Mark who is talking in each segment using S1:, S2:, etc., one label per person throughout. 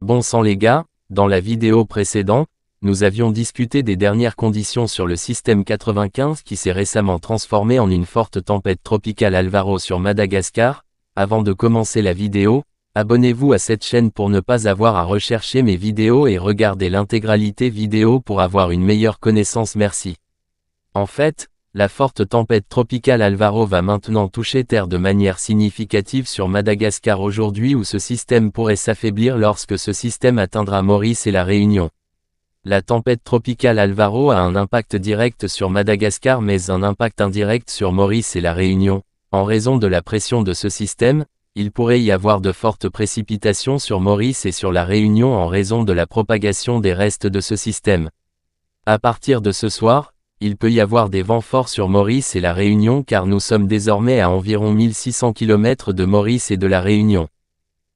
S1: Bon sang les gars, dans la vidéo précédente, nous avions discuté des dernières conditions sur le système 95 qui s'est récemment transformé en une forte tempête tropicale Alvaro sur Madagascar. Avant de commencer la vidéo, abonnez-vous à cette chaîne pour ne pas avoir à rechercher mes vidéos et regarder l'intégralité vidéo pour avoir une meilleure connaissance. Merci. En fait, la forte tempête tropicale Alvaro va maintenant toucher terre de manière significative sur Madagascar aujourd'hui où ce système pourrait s'affaiblir lorsque ce système atteindra Maurice et la Réunion. La tempête tropicale Alvaro a un impact direct sur Madagascar mais un impact indirect sur Maurice et la Réunion. En raison de la pression de ce système, il pourrait y avoir de fortes précipitations sur Maurice et sur la Réunion en raison de la propagation des restes de ce système. À partir de ce soir, il peut y avoir des vents forts sur Maurice et la Réunion car nous sommes désormais à environ 1600 km de Maurice et de la Réunion.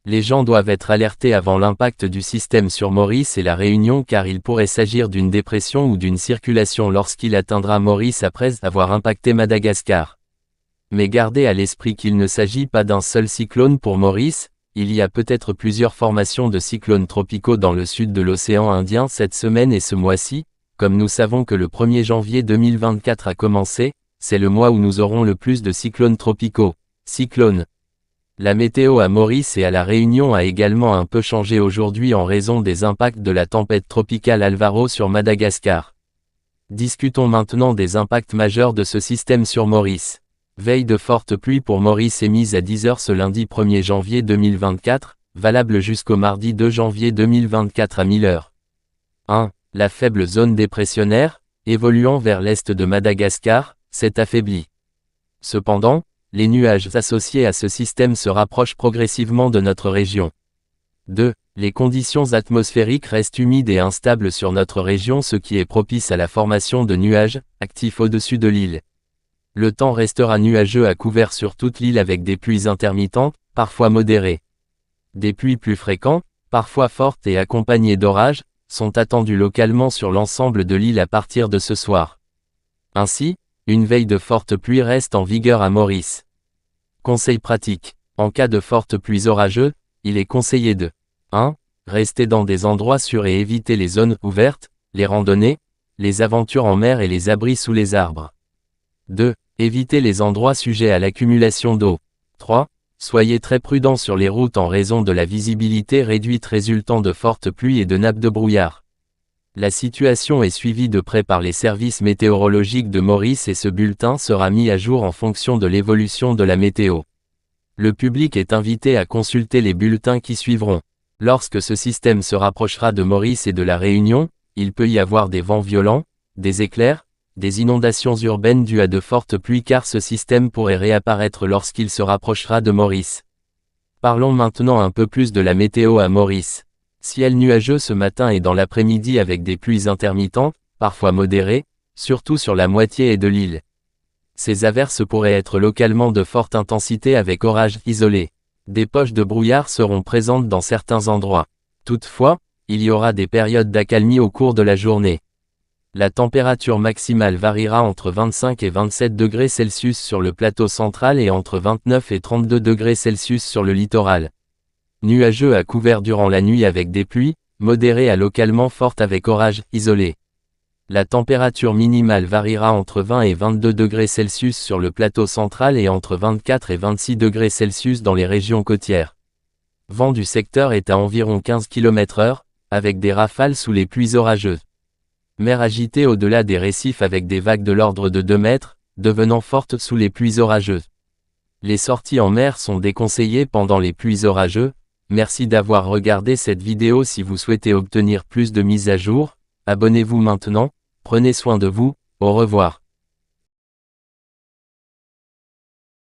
S1: Les gens doivent être alertés avant l'impact du système sur Maurice et la Réunion car il pourrait s'agir d'une dépression ou d'une circulation lorsqu'il atteindra Maurice après avoir impacté Madagascar. Mais gardez à l'esprit qu'il ne s'agit pas d'un seul cyclone pour Maurice, il y a peut-être plusieurs formations de cyclones tropicaux dans le sud de l'océan Indien cette semaine et ce mois-ci. Comme nous savons que le 1er janvier 2024 a commencé, c'est le mois où nous aurons le plus de cyclones tropicaux. Cyclones. La météo à Maurice et à la Réunion a également un peu changé aujourd'hui en raison des impacts de la tempête tropicale Alvaro sur Madagascar. Discutons maintenant des impacts majeurs de ce système sur Maurice. Veille de forte pluie pour Maurice émise à 10h ce lundi 1er janvier 2024, valable jusqu'au mardi 2 janvier 2024 à 1000h. 1. La faible zone dépressionnaire, évoluant vers l'est de Madagascar, s'est affaiblie. Cependant, les nuages associés à ce système se rapprochent progressivement de notre région. 2. Les conditions atmosphériques restent humides et instables sur notre région ce qui est propice à la formation de nuages, actifs au-dessus de l'île. Le temps restera nuageux à couvert sur toute l'île avec des pluies intermittentes, parfois modérées. Des pluies plus fréquentes, parfois fortes et accompagnées d'orages, sont attendus localement sur l'ensemble de l'île à partir de ce soir. Ainsi, une veille de forte pluie reste en vigueur à Maurice. Conseil pratique. En cas de fortes pluies orageuses, il est conseillé de 1. Rester dans des endroits sûrs et éviter les zones ouvertes, les randonnées, les aventures en mer et les abris sous les arbres. 2. Éviter les endroits sujets à l'accumulation d'eau. 3. Soyez très prudents sur les routes en raison de la visibilité réduite résultant de fortes pluies et de nappes de brouillard. La situation est suivie de près par les services météorologiques de Maurice et ce bulletin sera mis à jour en fonction de l'évolution de la météo. Le public est invité à consulter les bulletins qui suivront. Lorsque ce système se rapprochera de Maurice et de la Réunion, il peut y avoir des vents violents, des éclairs, des inondations urbaines dues à de fortes pluies car ce système pourrait réapparaître lorsqu'il se rapprochera de Maurice. Parlons maintenant un peu plus de la météo à Maurice. Ciel nuageux ce matin et dans l'après-midi avec des pluies intermittentes, parfois modérées, surtout sur la moitié est de l'île. Ces averses pourraient être localement de forte intensité avec orages isolés. Des poches de brouillard seront présentes dans certains endroits. Toutefois, il y aura des périodes d'accalmie au cours de la journée. La température maximale variera entre 25 et 27 degrés Celsius sur le plateau central et entre 29 et 32 degrés Celsius sur le littoral. Nuageux à couvert durant la nuit avec des pluies, modérées à localement fortes avec orages isolés. La température minimale variera entre 20 et 22 degrés Celsius sur le plateau central et entre 24 et 26 degrés Celsius dans les régions côtières. Vent du secteur est à environ 15 km/h, avec des rafales sous les pluies orageuses. Mer agitée au-delà des récifs avec des vagues de l'ordre de 2 mètres, devenant fortes sous les pluies orageuses. Les sorties en mer sont déconseillées pendant les pluies orageuses. Merci d'avoir regardé cette vidéo. Si vous souhaitez obtenir plus de mises à jour, abonnez-vous maintenant, prenez soin de vous, au revoir.